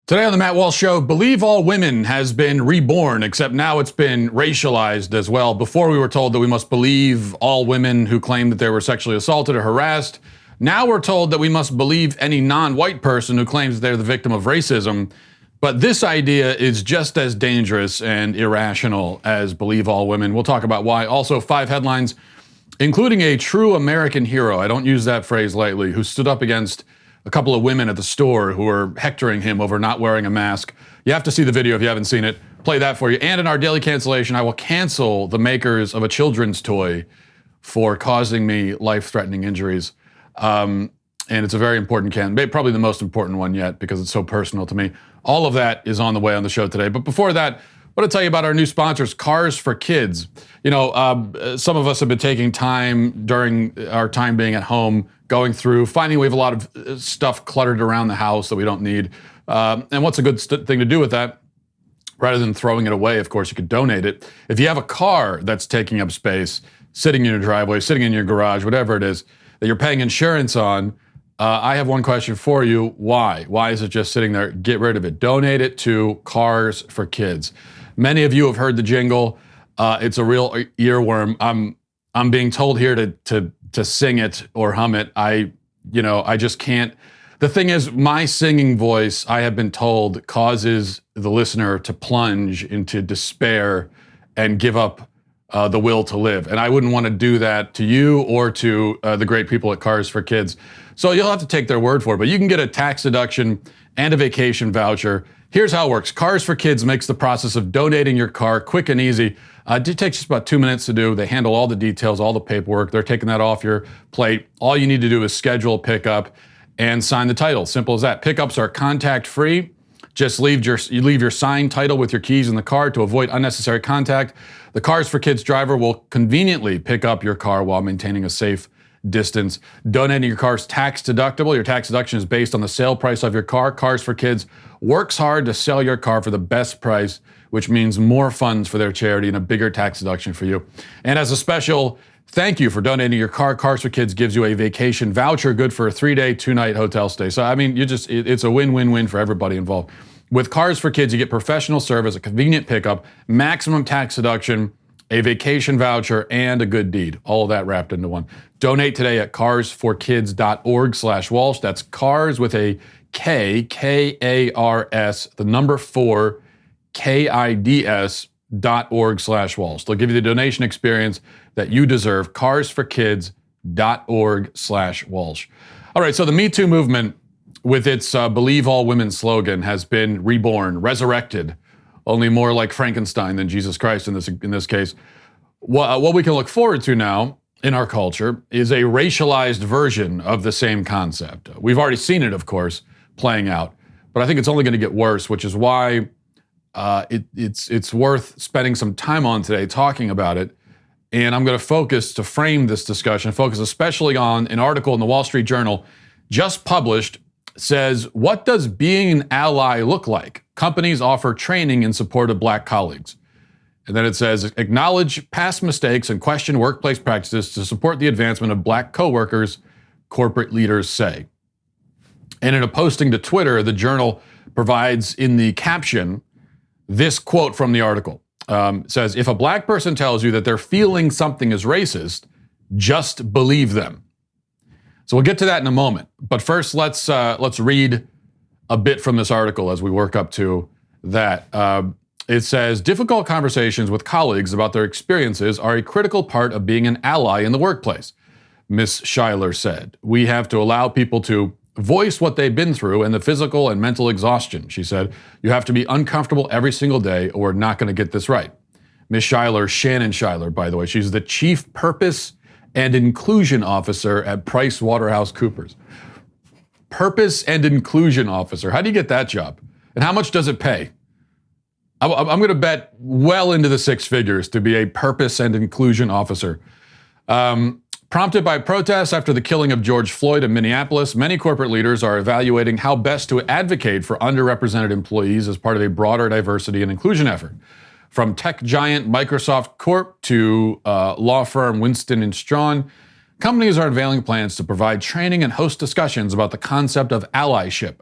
Today on the Matt Walsh Show, believe all women has been reborn, except now it's been racialized as well. Before we were told that we must believe all women who claim that they were sexually assaulted or harassed. Now we're told that we must believe any non-white person who claims they're the victim of racism. But this idea is just as dangerous and irrational as believe all women. We'll talk about why. Also, 5 headlines, including a true American hero, I don't use that phrase lightly, who stood up against a couple of women at the store who were hectoring him over not wearing a mask. You have to see the video if you haven't seen it. Play that for you. And in our daily cancellation, I will cancel the makers of a children's toy for causing me life-threatening injuries. And it's a very important probably the most important one yet because it's so personal to me. All of that is on the way on the show today. But before that, I want to tell you about our new sponsors, Cars for Kids. You know, some of us have been taking time during our time being at home, going through, finding we have a lot of stuff cluttered around the house that we don't need. And what's a good thing to do with that? Rather than throwing it away, of course, you could donate it. If you have a car that's taking up space, sitting in your driveway, sitting in your garage, whatever it is, that you're paying insurance on, I have one question for you. Why? Why is it just sitting there? Get rid of it. Donate it to Cars for Kids. Many of you have heard the jingle. It's a real earworm. I'm being told here to sing it or hum it. I just can't. The thing is, my singing voice, I have been told, causes the listener to plunge into despair and give up the will to live. And I wouldn't want to do that to you or to the great people at Cars for Kids. So you'll have to take their word for it. But you can get a tax deduction and a vacation voucher. Here's how it works. Cars for Kids makes the process of donating your car quick and easy. It takes just about 2 minutes to do. They handle all the details, all the paperwork. They're taking that off your plate. All you need to do is schedule a pickup and sign the title. Simple as that. Pickups are contact-free. Just leave your signed title with your keys in the car to avoid unnecessary contact. The Cars for Kids driver will conveniently pick up your car while maintaining a safe distance. Donating your car is tax deductible. Your tax deduction is based on the sale price of your car. Cars for Kids works hard to sell your car for the best price, which means more funds for their charity and a bigger tax deduction for you. And as a special thank you for donating your car, Cars for Kids gives you a vacation voucher good for a 3-day, 2-night hotel stay. So, I mean, it's a win-win-win for everybody involved. With Cars for Kids, you get professional service, a convenient pickup, maximum tax deduction, a vacation voucher, and a good deed. All of that wrapped into one. Donate today at carsforkids.org/Walsh. That's cars with a K, K-A-R-S, the number 4, KIDS.org/Walsh. They'll give you the donation experience that you deserve. carsforkids.org/Walsh. All right, so the Me Too movement, with its Believe All Women slogan, has been reborn, resurrected, only more like Frankenstein than Jesus Christ in this case. What we can look forward to now in our culture is a racialized version of the same concept. We've already seen it, of course, playing out, but I think it's only going to get worse, which is why it's worth spending some time on today talking about it. And I'm going to frame this discussion, focus especially on an article in the Wall Street Journal just published, says, what does being an ally look like? Companies offer training in support of black colleagues. And then it says, acknowledge past mistakes and question workplace practices to support the advancement of black coworkers, corporate leaders say. And in a posting to Twitter, the Journal provides in the caption this quote from the article. Says, if a black person tells you that they're feeling something is racist, just believe them. So we'll get to that in a moment. But first, let's read a bit from this article as we work up to that. It says, difficult conversations with colleagues about their experiences are a critical part of being an ally in the workplace, Ms. Schuyler said. We have to allow people to voice what they've been through and the physical and mental exhaustion, she said. You have to be uncomfortable every single day or we're not going to get this right. Ms. Schuyler, Shannon Schuyler, by the way, she's the Chief Purpose and Inclusion Officer at PricewaterhouseCoopers. Purpose and Inclusion Officer. How do you get that job? And how much does it pay? I'm going to bet well into the 6 figures to be a Purpose and Inclusion Officer. Prompted by protests after the killing of George Floyd in Minneapolis, many corporate leaders are evaluating how best to advocate for underrepresented employees as part of a broader diversity and inclusion effort. From tech giant Microsoft Corp to law firm Winston & Strawn, companies are unveiling plans to provide training and host discussions about the concept of allyship.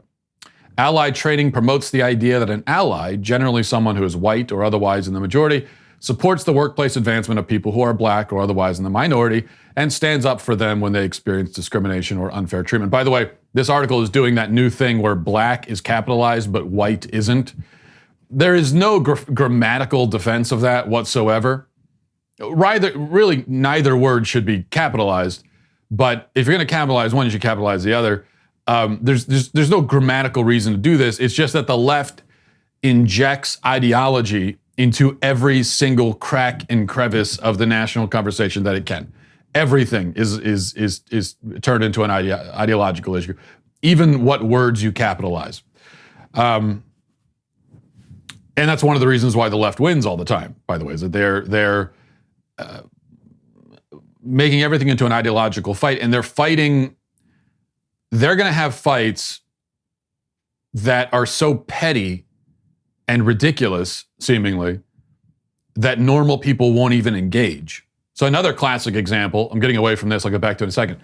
Allied training promotes the idea that an ally, generally someone who is white or otherwise in the majority, supports the workplace advancement of people who are black or otherwise in the minority and stands up for them when they experience discrimination or unfair treatment. By the way, this article is doing that new thing where black is capitalized but white isn't. There is no grammatical defense of that whatsoever. Really, neither word should be capitalized, but if you're going to capitalize one, you should capitalize the other. There's no grammatical reason to do this. It's just that the left injects ideology into every single crack and crevice of the national conversation that it can. Everything is turned into an ideological issue, even what words you capitalize. And that's one of the reasons why the left wins all the time, by the way, is that they're making everything into an ideological fight, and they're going to have fights that are so petty and ridiculous, seemingly, that normal people won't even engage. So another classic example, I'm getting away from this, I'll get back to it in a second.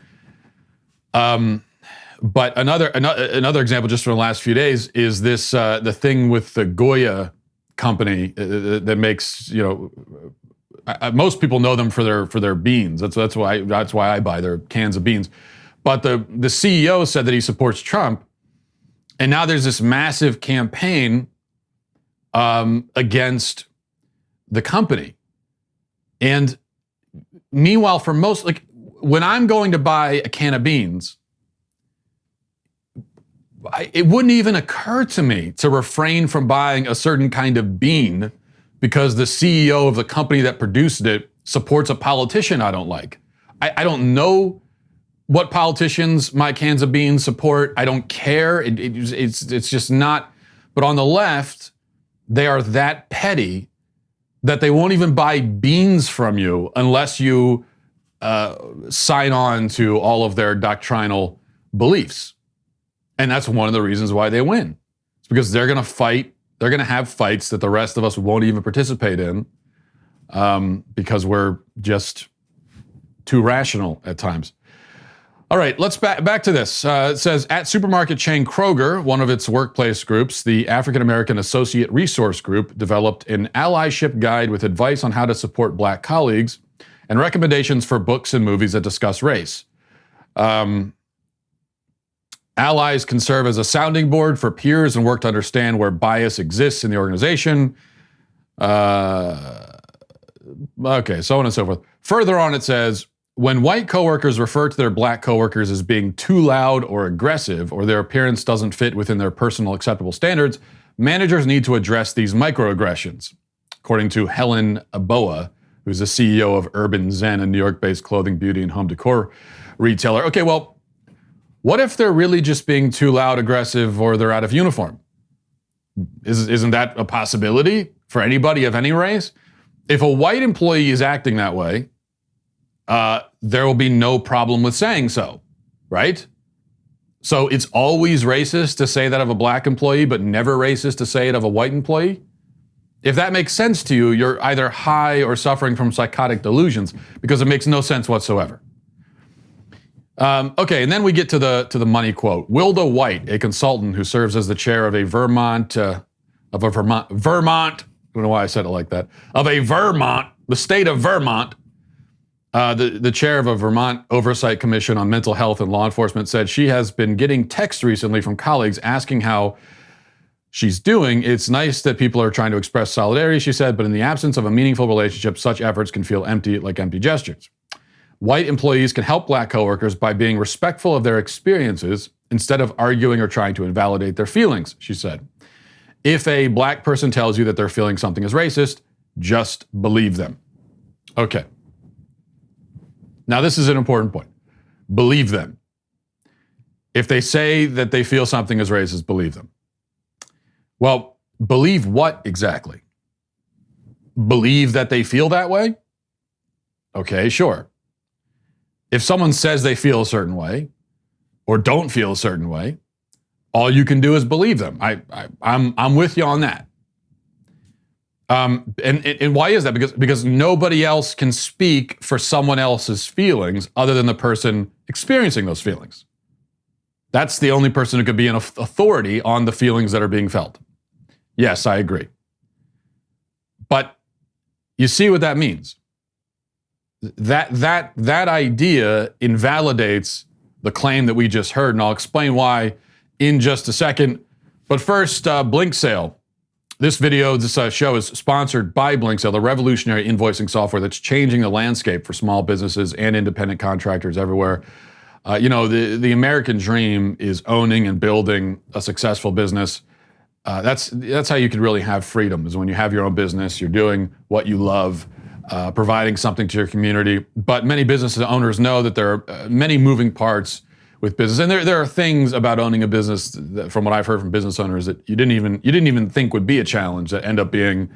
But another example just from the last few days is this, the thing with the Goya company that makes, most people know them for their beans. That's why I buy their cans of beans. But the CEO said that he supports Trump, and now there's this massive campaign against the company. And meanwhile, for most, like when I'm going to buy a can of beans, it wouldn't even occur to me to refrain from buying a certain kind of bean because the CEO of the company that produced it supports a politician I don't like. I don't know what politicians my cans of beans support. I don't care. It's just not. But on the left, they are that petty that they won't even buy beans from you unless you sign on to all of their doctrinal beliefs. And that's one of the reasons why they win. It's because they're going to fight. They're going to have fights that the rest of us won't even participate in because we're just too rational at times. All right, let's back to this. It says, at supermarket chain Kroger, one of its workplace groups, the African American Associate Resource Group, developed an allyship guide with advice on how to support black colleagues and recommendations for books and movies that discuss race. Allies can serve as a sounding board for peers and work to understand where bias exists in the organization. Okay, so on and so forth. Further on, it says, when white coworkers refer to their black coworkers as being too loud or aggressive, or their appearance doesn't fit within their personal acceptable standards, managers need to address these microaggressions, according to Helen Aboa, who's the CEO of Urban Zen, a New York-based clothing, beauty, and home decor retailer. Okay, well, what if they're really just being too loud, aggressive, or they're out of uniform? Isn't that a possibility for anybody of any race? If a white employee is acting that way, there will be no problem with saying so, right? So it's always racist to say that of a black employee, but never racist to say it of a white employee? If that makes sense to you, you're either high or suffering from psychotic delusions because it makes no sense whatsoever. Okay, and then we get to the money quote. Wilda White, a consultant who serves as the chair of Vermont, I don't know why I said it like that, the state of Vermont, the chair of a Vermont Oversight Commission on Mental Health and Law Enforcement, said she has been getting texts recently from colleagues asking how she's doing. It's nice that people are trying to express solidarity, she said, but in the absence of a meaningful relationship, such efforts can feel empty, like empty gestures. White employees can help black coworkers by being respectful of their experiences instead of arguing or trying to invalidate their feelings, she said. If a black person tells you that they're feeling something is racist, just believe them. Okay. Now, this is an important point. Believe them. If they say that they feel something is racist, believe them. Well, believe what exactly? Believe that they feel that way? Okay, sure. If someone says they feel a certain way or don't feel a certain way, all you can do is believe them. I'm with you on that. And why is that? Because nobody else can speak for someone else's feelings other than the person experiencing those feelings. That's the only person who could be an authority on the feelings that are being felt. Yes, I agree. But you see what that means. That idea invalidates the claim that we just heard, and I'll explain why in just a second. But first, Blink Sale. This show is sponsored by Blink Sale, the revolutionary invoicing software that's changing the landscape for small businesses and independent contractors everywhere. The American dream is owning and building a successful business. That's how you can really have freedom, is when you have your own business, you're doing what you love, providing something to your community. But many business owners know that there are many moving parts with business, and there are things about owning a business that, from what I've heard from business owners, that you didn't even think would be a challenge, that end up being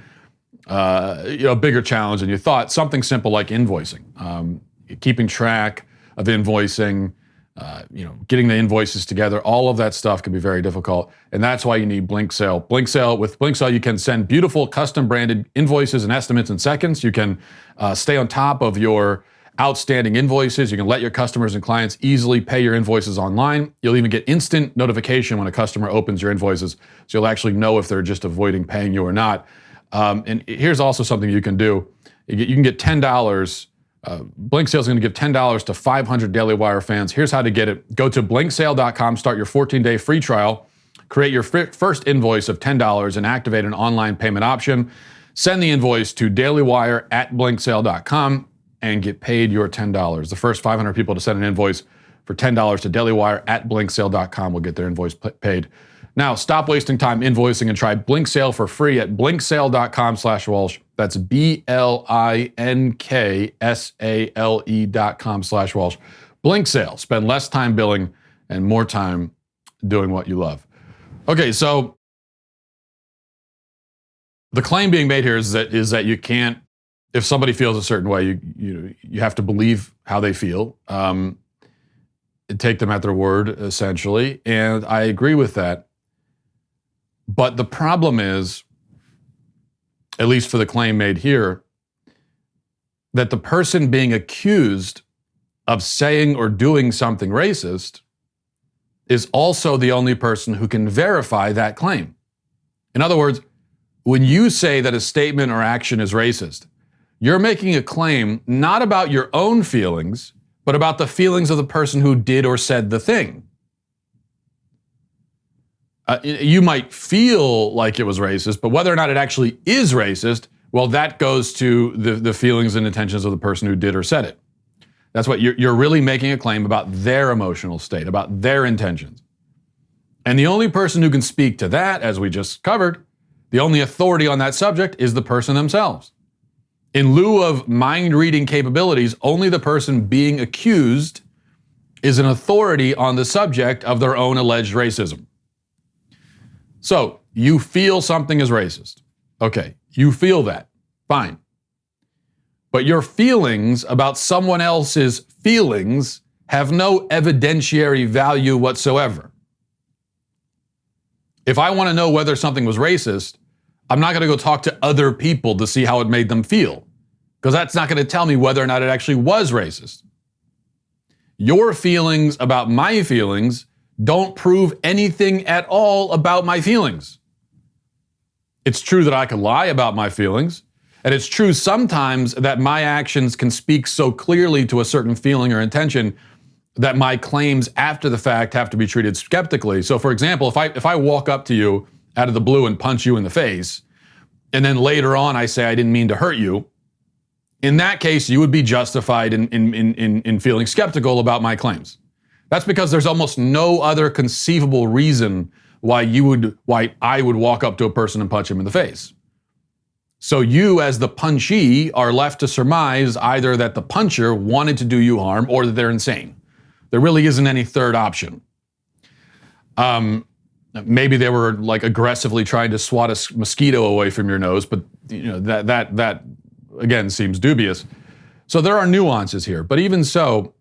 a bigger challenge than you thought. Something simple like invoicing, keeping track of invoicing, getting the invoices together. All of that stuff can be very difficult, and that's why you need Blink Sale. With Blink Sale, you can send beautiful custom branded invoices and estimates in seconds. You can stay on top of your outstanding invoices. You can let your customers and clients easily pay your invoices online. You'll even get instant notification when a customer opens your invoices, so you'll actually know if they're just avoiding paying you or not. And here's also something you can do. You can get $10. Blink Sale is going to give $10 to 500 Daily Wire fans. Here's how to get it. Go to blinksale.com, start your 14-day free trial, create your first invoice of $10, and activate an online payment option. Send the invoice to dailywire@blinksale.com and get paid your $10. The first 500 people to send an invoice for $10 to dailywire@blinksale.com will get their invoice paid. Now, stop wasting time invoicing and try Blink Sale for free at blinksale.com/Walsh. That's BLINKSALE.com/Walsh. Blink Sale. Spend less time billing and more time doing what you love. Okay, so the claim being made here is that you can't, if somebody feels a certain way, you have to believe how they feel, take them at their word, essentially. And I agree with that. But the problem is, at least for the claim made here, that the person being accused of saying or doing something racist is also the only person who can verify that claim. In other words, when you say that a statement or action is racist, you're making a claim not about your own feelings, but about the feelings of the person who did or said the thing. You might feel like it was racist, but whether or not it actually is racist, well, that goes to the feelings and intentions of the person who did or said it. That's what you're really making a claim about their emotional state, about their intentions. And the only person who can speak to that, as we just covered, the only authority on that subject is the person themselves. In lieu of mind-reading capabilities, only the person being accused is an authority on the subject of their own alleged racism. So, you feel something is racist. Okay, you feel that. Fine. But your feelings about someone else's feelings have no evidentiary value whatsoever. If I want to know whether something was racist, I'm not going to go talk to other people to see how it made them feel, because that's not going to tell me whether or not it actually was racist. Your feelings about my feelings don't prove anything at all about my feelings. It's true that I can lie about my feelings, and it's true sometimes that my actions can speak so clearly to a certain feeling or intention that my claims after the fact have to be treated skeptically. So for example, if I walk up to you out of the blue and punch you in the face, and then later on I say I didn't mean to hurt you, in that case you would be justified in feeling skeptical about my claims. That's because there's almost no other conceivable reason why I would walk up to a person and punch him in the face. So you, as the punchee, are left to surmise either that the puncher wanted to do you harm or that they're insane. There really isn't any third option. Maybe they were like aggressively trying to swat a mosquito away from your nose, but that again seems dubious. So there are nuances here, but even so,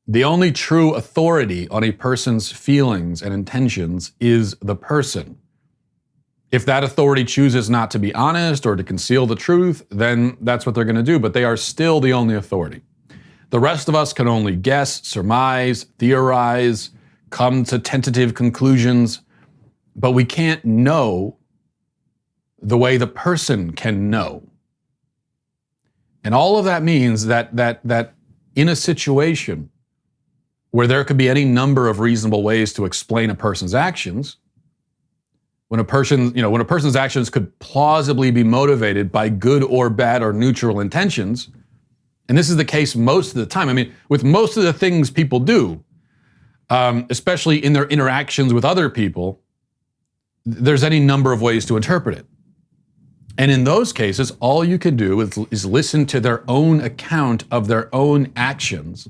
the only true authority on a person's feelings and intentions is the person. If that authority chooses not to be honest or to conceal the truth, then that's what they're going to do, but they are still the only authority. The rest of us can only guess, surmise, theorize, come to tentative conclusions, but we can't know the way the person can know. And all of that means that in a situation where there could be any number of reasonable ways to explain a person's actions, when a person's actions could plausibly be motivated by good or bad or neutral intentions, and this is the case most of the time. I mean, with most of the things people do, especially in their interactions with other people, there's any number of ways to interpret it. And in those cases, all you can do is listen to their own account of their own actions,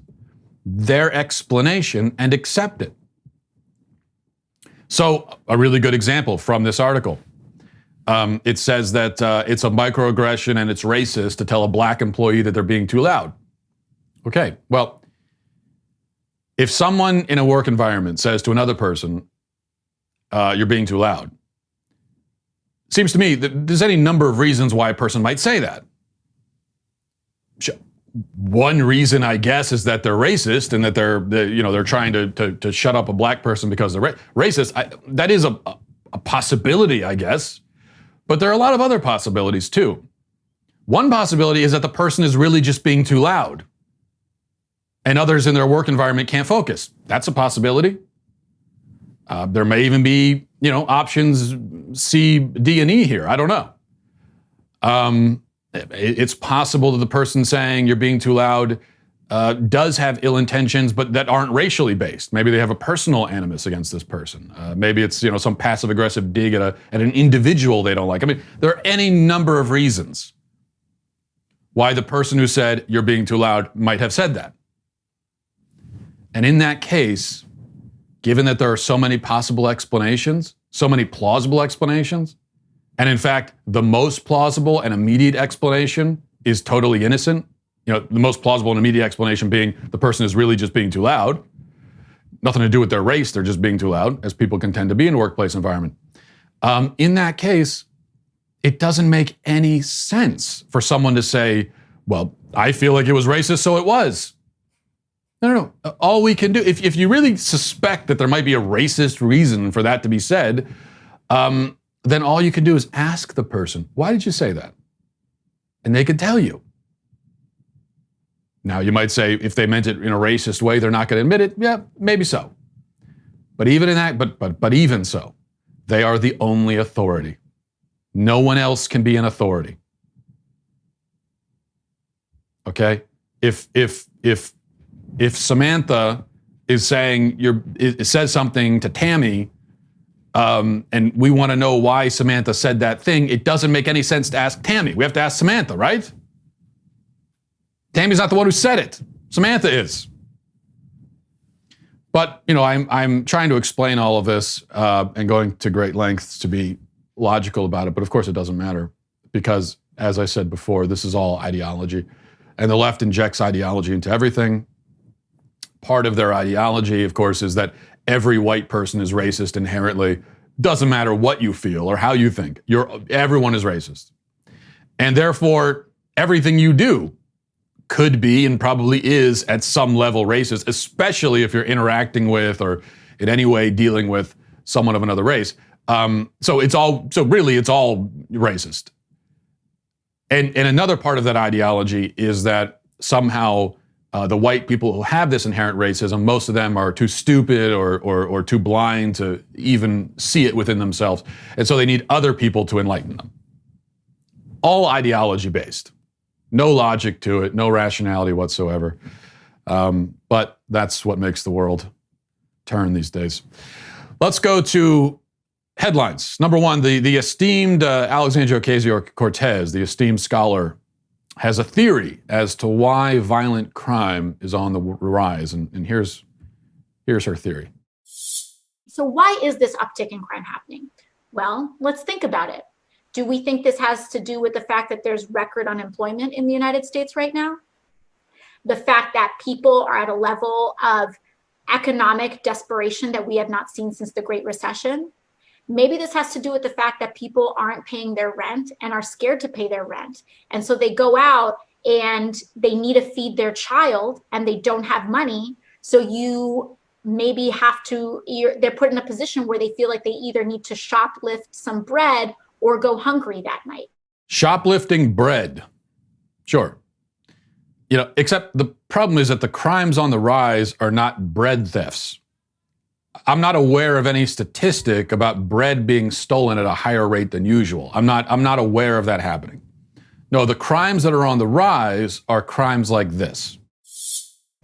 their explanation, and accept it. So, a really good example from this article. It says that it's a microaggression and it's racist to tell a black employee that they're being too loud. Okay, well, if someone in a work environment says to another person, you're being too loud, seems to me that there's any number of reasons why a person might say that. One reason, I guess, is that they're racist and that they're trying to shut up a black person because they're racist. That is a possibility, I guess. But there are a lot of other possibilities too. One possibility is that the person is really just being too loud, and others in their work environment can't focus. That's a possibility. There may even be, options C, D, and E here. I don't know. It's possible that the person saying you're being too loud does have ill intentions, but that aren't racially based. Maybe they have a personal animus against this person. Maybe it's some passive aggressive dig at an individual they don't like. I mean, there are any number of reasons why the person who said you're being too loud might have said that. And in that case, given that there are so many possible explanations, so many plausible explanations, and in fact, the most plausible and immediate explanation is totally innocent. The most plausible and immediate explanation being the person is really just being too loud. Nothing to do with their race, they're just being too loud, as people can tend to be in a workplace environment. In that case, it doesn't make any sense for someone to say, well, I feel like it was racist, so it was. No. All we can do, if you really suspect that there might be a racist reason for that to be said, then all you can do is ask the person, why did you say that? And they can tell you. Now, you might say, if they meant it in a racist way, they're not going to admit it. Yeah, maybe so. But even in that, but even so, they are the only authority. No one else can be an authority. Okay? If Samantha is saying it says something to Tammy, and we want to know why Samantha said that thing, it doesn't make any sense to ask Tammy. We have to ask Samantha, right? Tammy's not the one who said it. Samantha is. But, I'm trying to explain all of this and going to great lengths to be logical about it. But of course, it doesn't matter because, as I said before, this is all ideology. And the left injects ideology into everything. Part of their ideology, of course, is that every white person is racist inherently. Doesn't matter what you feel or how you think. Everyone is racist. And therefore, everything you do could be and probably is at some level racist, especially if you're interacting with or in any way dealing with someone of another race. So really it's all racist. And another part of that ideology is that somehow the white people who have this inherent racism, most of them are too stupid or too blind to even see it within themselves. And so they need other people to enlighten them. All ideology based. No logic to it, no rationality whatsoever. But that's what makes the world turn these days. Let's go to headlines. Number one, the esteemed Alexandria Ocasio-Cortez, the esteemed scholar, has a theory as to why violent crime is on the rise. And here's her theory. So why is this uptick in crime happening? Well, let's think about it. Do we think this has to do with the fact that there's record unemployment in the United States right now? The fact that people are at a level of economic desperation that we have not seen since the Great Recession? Maybe this has to do with the fact that people aren't paying their rent and are scared to pay their rent. And so they go out and they need to feed their child and they don't have money. So you maybe they're put in a position where they feel like they either need to shoplift some bread or go hungry that night. Shoplifting bread. Sure. Except the problem is that the crimes on the rise are not bread thefts. I'm not aware of any statistic about bread being stolen at a higher rate than usual. I'm not aware of that happening. No, the crimes that are on the rise are crimes like this.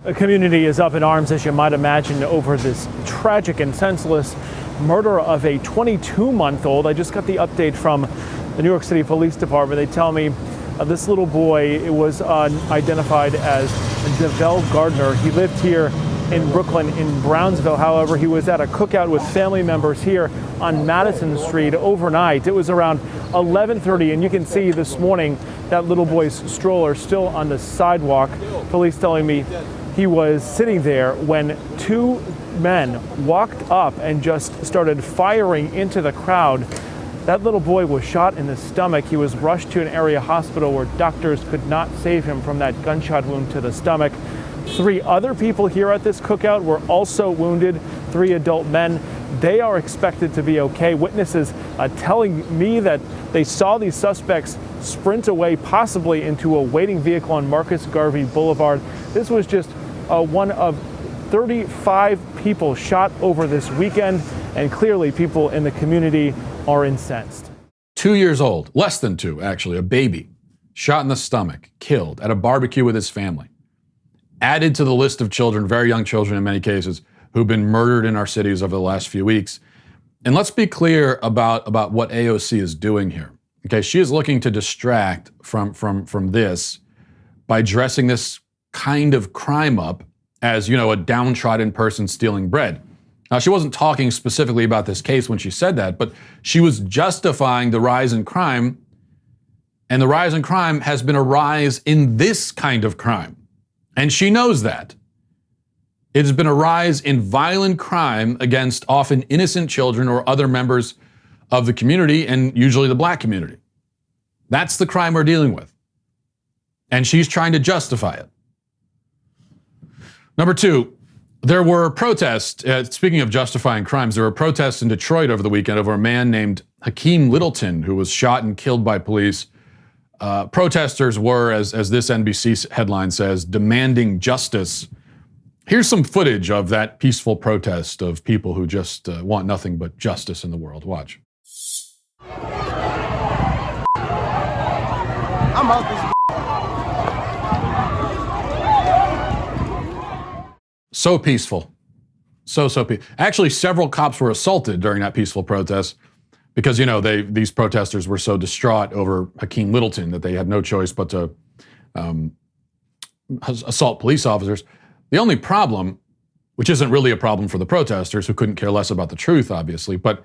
A community is up in arms, as you might imagine, over this tragic and senseless murder of a 22-month-old. I just got the update from the New York City Police Department. They tell me this little boy was identified as Devell Gardner. He lived here in Brooklyn, in Brownsville. However, he was at a cookout with family members here on Madison Street overnight. It was around 11:30, and you can see this morning that little boy's stroller still on the sidewalk. Police telling me he was sitting there when two men walked up and just started firing into the crowd. That little boy was shot in the stomach. He was rushed to an area hospital where doctors could not save him from that gunshot wound to the stomach. 3 other people here at this cookout were also wounded, 3 adult men. They are expected to be okay. Witnesses telling me that they saw these suspects sprint away, possibly into a waiting vehicle on Marcus Garvey Boulevard. This was just one of 35 people shot over this weekend, and clearly people in the community are incensed. 2 years old, less than 2 actually, a baby, shot in the stomach, killed at a barbecue with his family. Added to the list of children, very young children in many cases, who've been murdered in our cities over the last few weeks. And let's be clear about what AOC is doing here. Okay, she is looking to distract from this by dressing this kind of crime up as, a downtrodden person stealing bread. Now, she wasn't talking specifically about this case when she said that, but she was justifying the rise in crime, and the rise in crime has been a rise in this kind of crime. And she knows that. It has been a rise in violent crime against often innocent children or other members of the community, and usually the black community. That's the crime we're dealing with. And she's trying to justify it. Number 2, there were protests. Speaking of justifying crimes, there were protests in Detroit over the weekend over a man named Hakim Littleton who was shot and killed by police. Protesters were, as this NBC headline says, demanding justice. Here's some footage of that peaceful protest of people who just want nothing but justice in the world. Watch. I'm out this. So peaceful. So peaceful. Actually, several cops were assaulted during that peaceful protest because, these protesters were so distraught over Hakim Littleton that they had no choice but to assault police officers. The only problem, which isn't really a problem for the protesters who couldn't care less about the truth, obviously, but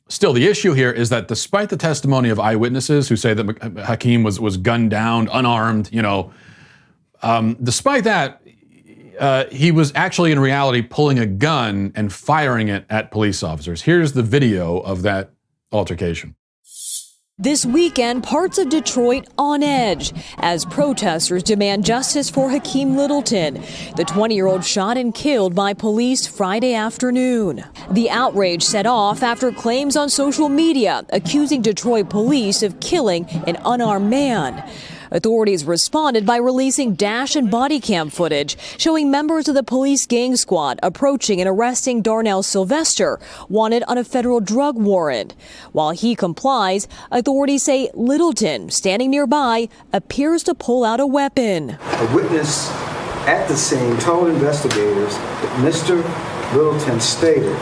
still the issue here is that despite the testimony of eyewitnesses who say that Hakim was gunned down, unarmed, despite that, he was actually in reality pulling a gun and firing it at police officers. Here's the video of that altercation. This weekend, parts of Detroit on edge as protesters demand justice for Hakim Littleton, the 20-year-old shot and killed by police Friday afternoon. The outrage set off after claims on social media accusing Detroit police of killing an unarmed man. Authorities responded by releasing dash and body cam footage showing members of the police gang squad approaching and arresting Darnell Sylvester, wanted on a federal drug warrant. While he complies, authorities say Littleton, standing nearby, appears to pull out a weapon. A witness at the scene told investigators that Mr. Littleton stated,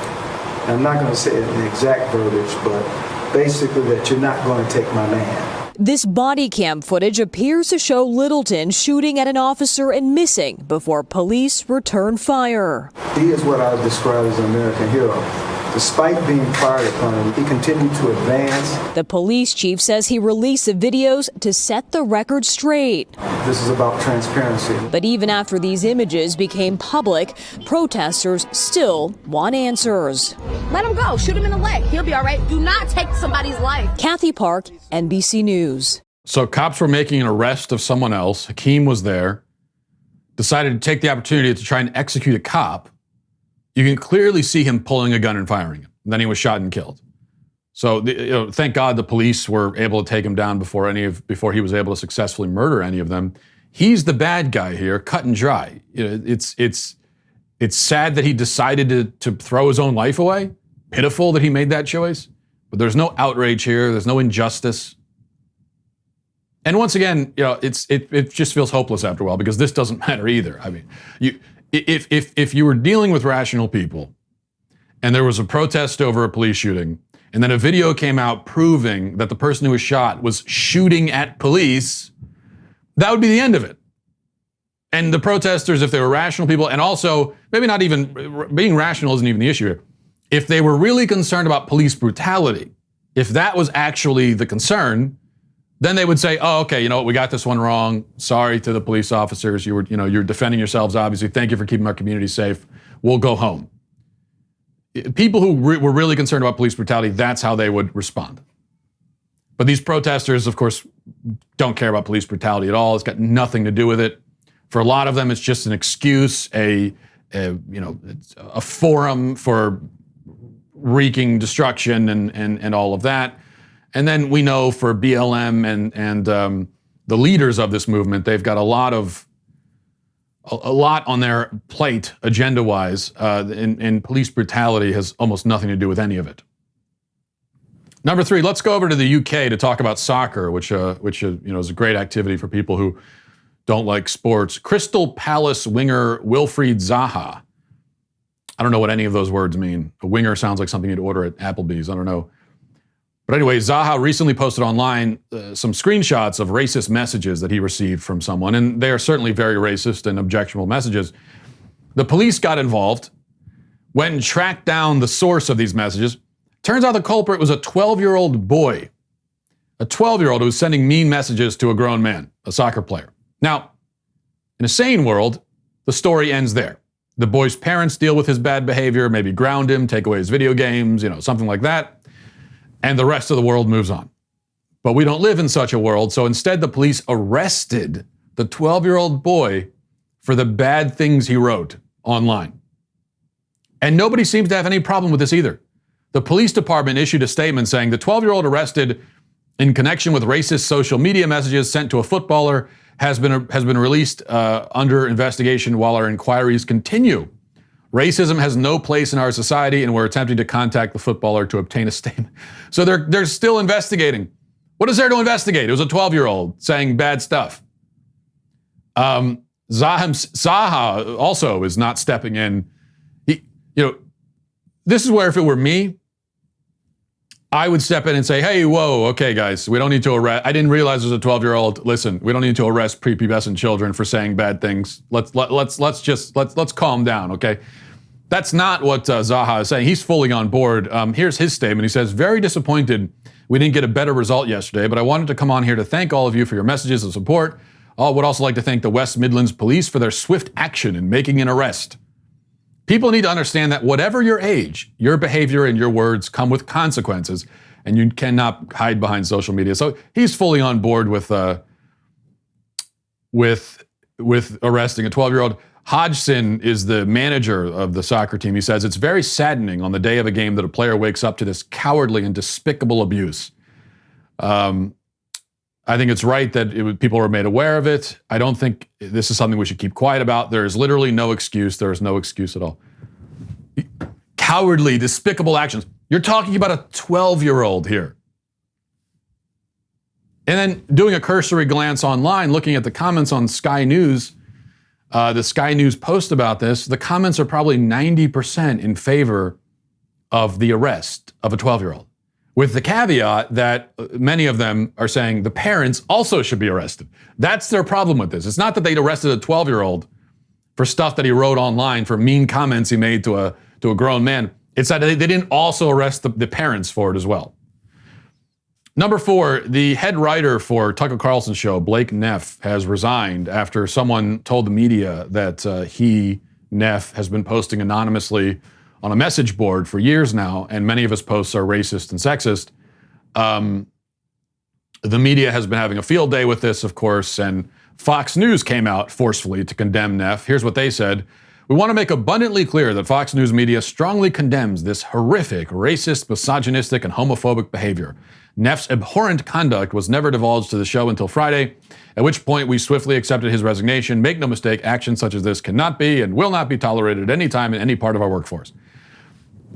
and I'm not going to say it in the exact verbiage, but basically that you're not going to take my man. This body cam footage appears to show Littleton shooting at an officer and missing before police return fire. He is what I would describe as an American hero. Despite being fired upon, he continued to advance. The police chief says he released the videos to set the record straight. This is about transparency. But even after these images became public, protesters still want answers. Let him go. Shoot him in the leg. He'll be all right. Do not take somebody's life. Kathy Park, NBC News. So cops were making an arrest of someone else. Hakim was there, decided to take the opportunity to try and execute a cop. You can clearly see him pulling a gun and firing it. Then he was shot and killed. So, thank God the police were able to take him down before he was able to successfully murder any of them. He's the bad guy here, cut and dry. It's sad that he decided to throw his own life away. Pitiful that he made that choice. But there's no outrage here. There's no injustice. And once again, it just feels hopeless after a while because this doesn't matter either. I mean, if you were dealing with rational people and there was a protest over a police shooting and then a video came out proving that the person who was shot was shooting at police, that would be the end of it. And the protesters, if they were rational people, and also maybe not even being rational isn't even the issue here. If they were really concerned about police brutality, if that was actually the concern, then they would say, oh, okay, you know what, we got this one wrong. Sorry to the police officers. You're defending yourselves, obviously. Thank you for keeping our community safe. We'll go home. People who were really concerned about police brutality, that's how they would respond. But these protesters, of course, don't care about police brutality at all. It's got nothing to do with it. For a lot of them, it's just an excuse, a forum for wreaking destruction and all of that. And then we know for BLM and the leaders of this movement, they've got a lot on their plate agenda-wise, and police brutality has almost nothing to do with any of it. Number 3, let's go over to the UK to talk about soccer, which is a great activity for people who don't like sports. Crystal Palace winger Wilfried Zaha. I don't know what any of those words mean. A winger sounds like something you'd order at Applebee's. I don't know. But anyway, Zaha recently posted online some screenshots of racist messages that he received from someone, and they are certainly very racist and objectionable messages. The police got involved, went and tracked down the source of these messages. Turns out the culprit was a 12-year-old boy, a 12-year-old who was sending mean messages to a grown man, a soccer player. Now, in a sane world, the story ends there. The boy's parents deal with his bad behavior, maybe ground him, take away his video games, something like that. And the rest of the world moves on. But we don't live in such a world, so instead the police arrested the 12-year-old boy for the bad things he wrote online. And nobody seems to have any problem with this either. The police department issued a statement saying the 12-year-old arrested in connection with racist social media messages sent to a footballer has been released under investigation while our inquiries continue. Racism has no place in our society, and we're attempting to contact the footballer to obtain a statement. So they're still investigating. What is there to investigate? It was a 12-year-old saying bad stuff. Zaha also is not stepping in. This is where if it were me, I would step in and say, hey, whoa, okay, guys, we don't need to arrest. I didn't realize there's a 12-year-old. Listen, we don't need to arrest prepubescent children for saying bad things. Let's calm down, okay? That's not what Zaha is saying. He's fully on board. Here's his statement. He says, very disappointed we didn't get a better result yesterday, but I wanted to come on here to thank all of you for your messages of support. I would also like to thank the West Midlands Police for their swift action in making an arrest. People need to understand that whatever your age, your behavior and your words come with consequences, and you cannot hide behind social media. So he's fully on board with arresting a 12-year-old. Hodgson is the manager of the soccer team. He says, it's very saddening on the day of a game that a player wakes up to this cowardly and despicable abuse. I think it's right that people were made aware of it. I don't think this is something we should keep quiet about. There is literally no excuse. There is no excuse at all. Cowardly, despicable actions. You're talking about a 12-year-old here. And then doing a cursory glance online, looking at the comments on Sky News, the Sky News post about this, the comments are probably 90% in favor of the arrest of a 12-year-old. With the caveat that many of them are saying the parents also should be arrested. That's their problem with this. It's not that they'd arrested a 12-year-old for stuff that he wrote online, for mean comments he made to a grown man. It's that they didn't also arrest the parents for it as well. Number 4, the head writer for Tucker Carlson show, Blake Neff, has resigned after someone told the media that Neff, has been posting anonymously on a message board for years now, and many of his posts are racist and sexist. The media has been having a field day with this, of course, and Fox News came out forcefully to condemn Neff. Here's what they said. We want to make abundantly clear that Fox News Media strongly condemns this horrific, racist, misogynistic, and homophobic behavior. Neff's abhorrent conduct was never divulged to the show until Friday, at which point we swiftly accepted his resignation. Make no mistake, actions such as this cannot be and will not be tolerated at any time in any part of our workforce.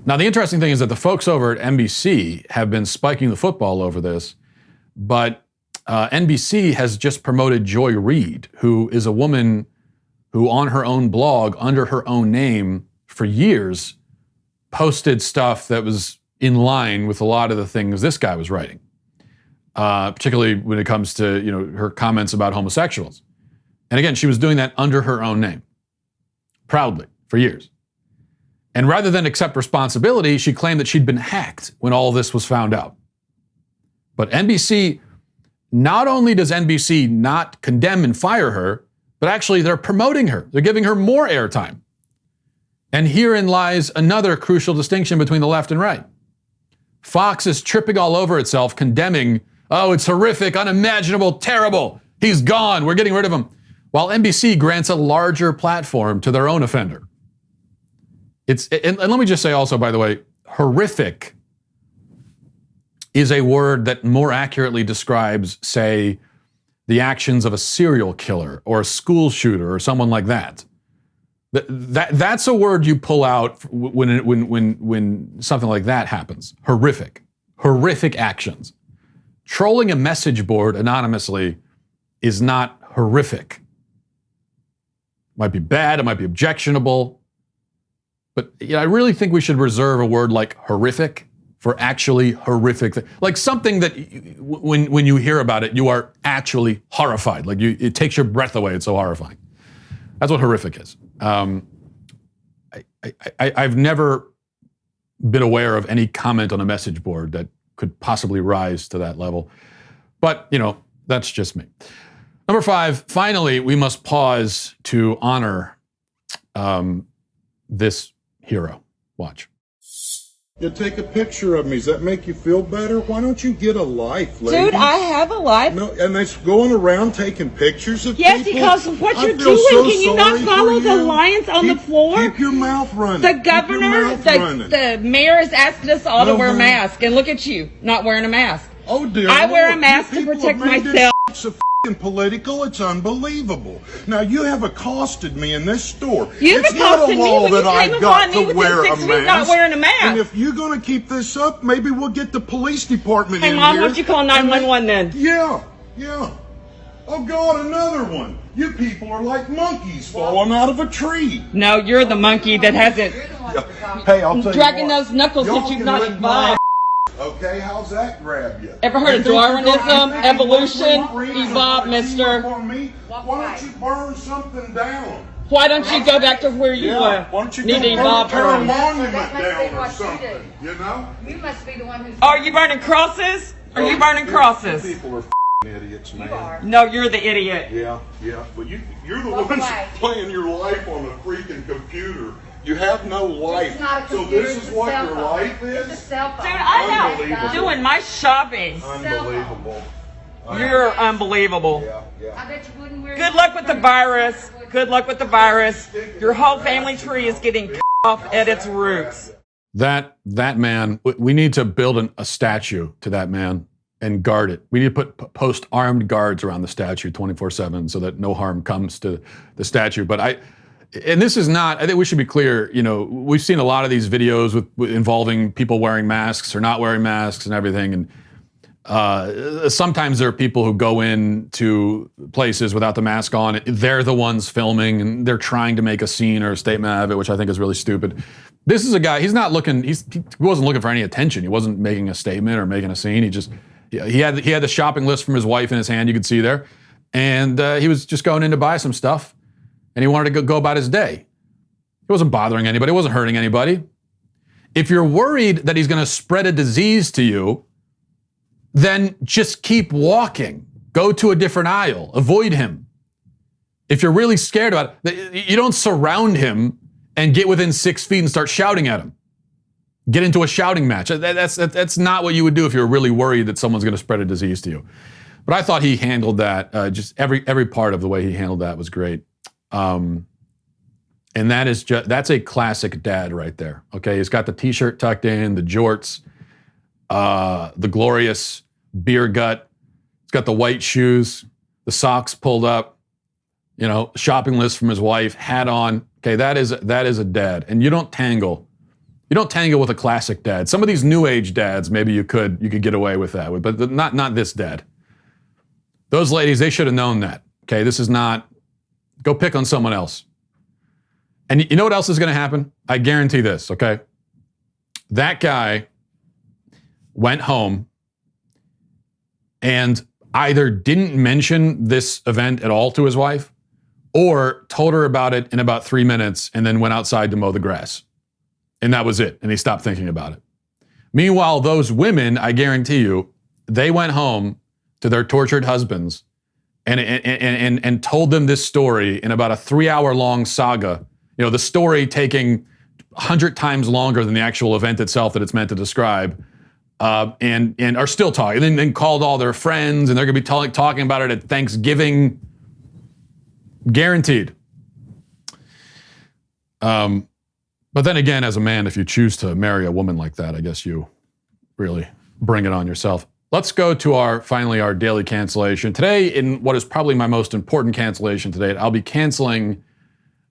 Now, the interesting thing is that the folks over at NBC have been spiking the football over this, but NBC has just promoted Joy Reid, who is a woman who on her own blog, under her own name, for years, posted stuff that was in line with a lot of the things this guy was writing, particularly when it comes to her comments about homosexuals. And again, she was doing that under her own name, proudly, for years. And rather than accept responsibility, she claimed that she'd been hacked when all this was found out. But NBC, not only does NBC not condemn and fire her, but actually they're promoting her. They're giving her more airtime. And herein lies another crucial distinction between the left and right. Fox is tripping all over itself, condemning, oh, it's horrific, unimaginable, terrible. He's gone. We're getting rid of him. While NBC grants a larger platform to their own offender. And let me just say also, by the way, horrific is a word that more accurately describes, say, the actions of a serial killer or a school shooter or someone like that. That's a word you pull out when something like that happens. Horrific. Horrific actions. Trolling a message board anonymously is not horrific. It might be bad, it might be objectionable, but I really think we should reserve a word like horrific for actually horrific, like something that when you hear about it, you are actually horrified. Like it takes your breath away. It's so horrifying. That's what horrific is. I've never been aware of any comment on a message board that could possibly rise to that level. But, that's just me. Number 5, finally, we must pause to honor this hero. Watch. You take a picture of me. Does that make you feel better? Why don't you get a life, lady? Dude, I have a life. No, and that's going around taking pictures of yes, people? because of what I you're feel doing. so Can you not sorry follow for the you. lines on the floor? Keep your mouth running. The Keep your governor, mouth running. the mayor is asking us all to No, wear a honey. mask. And look at you, not wearing a mask. Oh, dear I wear a Lord, mask you to people protect have made myself. This so f***ing political, it's unbelievable. Now, you have accosted me in this store. You've it's not a accosted me law when you that came I've upon got me to within wear 6 a feet mask. not wearing a mask. And if you're going to keep this up, maybe we'll get the police department Hey, in Mom, here. why don't you call 911 then? Yeah. Oh, God, another one. You people are like monkeys falling out of a tree. No, you're the monkey that hasn't Hey, I'll tell dragging you what. those knuckles Y'all that you've can not lick my evolved. Okay, how's that grab you? Ever heard of Darwinism, evolution? Evolve, mister. Why don't you burn something down? Why don't you go back to where you Why don't you need to go evolve tear a from? monument That must be down or what you something, you know? You must be the one who's. Are you burning crosses? Are you burning crosses? People are idiots, man. You are. No, you're the idiot. Yeah. Well, you're the Look ones away. playing your life on a freaking computer. You have no life. It's not a So computer, this it's is a what cell your phone. life It's a is? cell phone. Dude, I Unbelievable. am doing my shopping. Unbelievable. You're unbelievable. Yeah. I bet you wouldn't wear. Good luck with the virus. Good luck with the virus. Your whole family tree is getting cut off at its roots. That man, we need to build a statue to that man and guard it. We need to post armed guards around the statue 24/7 so that no harm comes to the statue. But this is not, I think we should be clear, we've seen a lot of these videos involving people wearing masks or not wearing masks and everything. And sometimes there are people who go into places without the mask on. They're the ones filming and they're trying to make a scene or a statement out of it, which I think is really stupid. This is a guy, he's not looking, he wasn't looking for any attention. He wasn't making a statement or making a scene. He had the shopping list from his wife in his hand, you could see there. And he was just going in to buy some stuff. And he wanted to go about his day. He wasn't bothering anybody. He wasn't hurting anybody. If you're worried that he's going to spread a disease to you, then just keep walking. Go to a different aisle. Avoid him. If you're really scared about it, you don't surround him and get within 6 feet and start shouting at him. Get into a shouting match. That's not what you would do if you're really worried that someone's going to spread a disease to you. But I thought he handled that, just every part of the way he handled that was great. And that's a classic dad right there. Okay, he's got the t-shirt tucked in, the jorts, the glorious beer gut. He's got the white shoes, the socks pulled up, shopping list from his wife, hat on. Okay, that is a dad. And you don't tangle with a classic dad. Some of these new age dads, maybe you could get away with that, but not this dad. Those ladies, they should have known that. Okay, this is not, go pick on someone else. And you know what else is going to happen? I guarantee this, okay? That guy went home and either didn't mention this event at all to his wife or told her about it in about 3 minutes and then went outside to mow the grass. And that was it. And he stopped thinking about it. Meanwhile, those women, I guarantee you, they went home to their tortured husbands and told them this story in about a 3-hour-long saga. The story taking 100 times longer than the actual event itself that it's meant to describe, and are still talking. And then called all their friends, and they're going to be talking about it at Thanksgiving. Guaranteed. But then again, as a man, if you choose to marry a woman like that, I guess you really bring it on yourself. Let's go to finally our daily cancellation. Today, in what is probably my most important cancellation today, I'll be canceling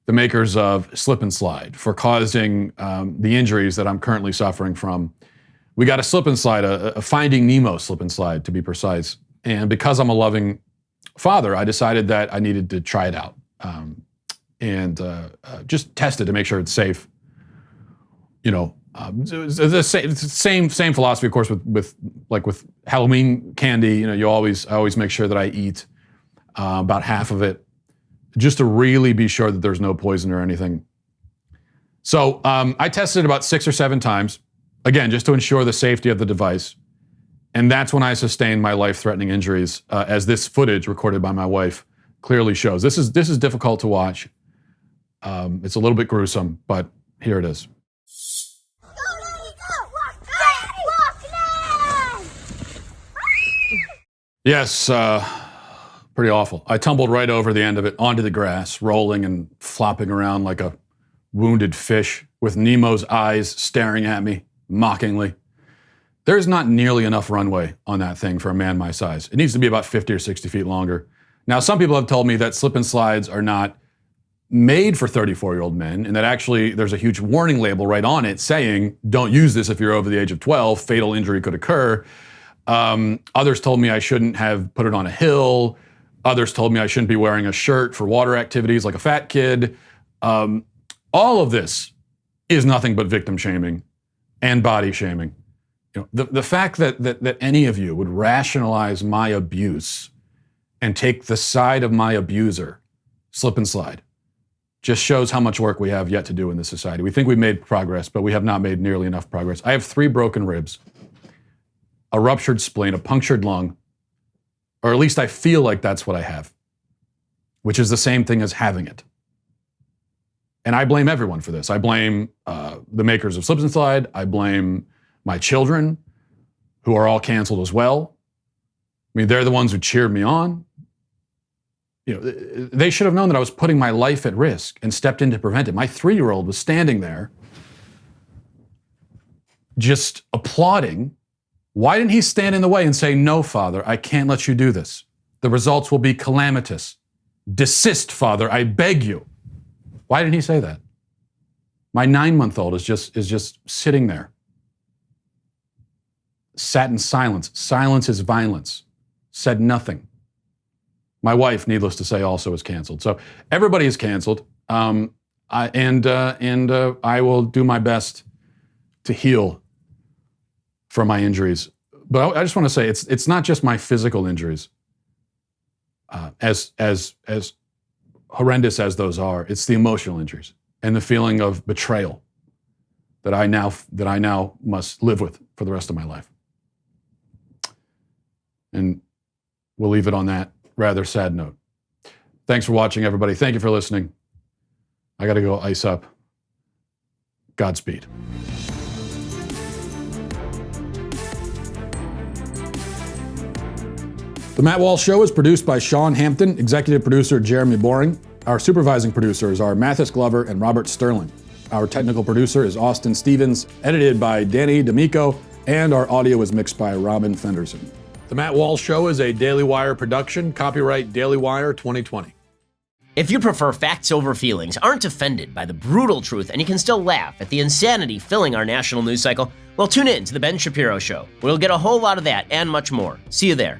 the makers of Slip and Slide for causing the injuries that I'm currently suffering from. We got a slip and slide, a Finding Nemo slip and slide to be precise. And because I'm a loving father, I decided that I needed to try it out and just test it to make sure it's safe. The same philosophy, of course, with Halloween candy. I always make sure that I eat about half of it, just to really be sure that there's no poison or anything. So I tested it about 6 or 7 times, again, just to ensure the safety of the device. And that's when I sustained my life-threatening injuries, as this footage recorded by my wife clearly shows. This is difficult to watch. It's a little bit gruesome, but here it is. Yes, pretty awful. I tumbled right over the end of it onto the grass, rolling and flopping around like a wounded fish with Nemo's eyes staring at me mockingly. There's not nearly enough runway on that thing for a man my size. It needs to be about 50 or 60 feet longer. Now, some people have told me that slip and slides are not made for 34-year-old men, and that actually there's a huge warning label right on it saying, don't use this if you're over the age of 12, fatal injury could occur. Others told me I shouldn't have put it on a hill. Others told me I shouldn't be wearing a shirt for water activities like a fat kid. All of this is nothing but victim shaming and body shaming. The fact that any of you would rationalize my abuse and take the side of my abuser, slip and slide, just shows how much work we have yet to do in this society. We think we've made progress, but we have not made nearly enough progress. I have 3 broken ribs, a ruptured spleen, a punctured lung, or at least I feel like that's what I have, which is the same thing as having it. And I blame everyone for this. I blame the makers of Slip and Slide. I blame my children, who are all canceled as well. I mean, they're the ones who cheered me on. They should have known that I was putting my life at risk and stepped in to prevent it. My 3-year-old was standing there just applauding. Why didn't he stand in the way and say, no, Father, I can't let you do this. The results will be calamitous. Desist, Father, I beg you. Why didn't he say that? My 9-month-old is just sitting there. Sat in silence. Silence is violence. Said nothing. My wife, needless to say, also is canceled. So everybody is canceled. I will do my best to heal from my injuries. But I just want to say it's not just my physical injuries. As horrendous as those are, it's the emotional injuries and the feeling of betrayal that I now must live with for the rest of my life. And we'll leave it on that rather sad note. Thanks for watching, everybody. Thank you for listening. I got to go ice up. Godspeed. The Matt Walsh Show is produced by Sean Hampton, executive producer Jeremy Boring. Our supervising producers are Mathis Glover and Robert Sterling. Our technical producer is Austin Stevens, edited by Danny D'Amico, and our audio is mixed by Robin Fenderson. The Matt Walsh Show is a Daily Wire production, copyright Daily Wire 2020. If you prefer facts over feelings, aren't offended by the brutal truth, and you can still laugh at the insanity filling our national news cycle, well, tune in to The Ben Shapiro Show. We'll get a whole lot of that and much more. See you there.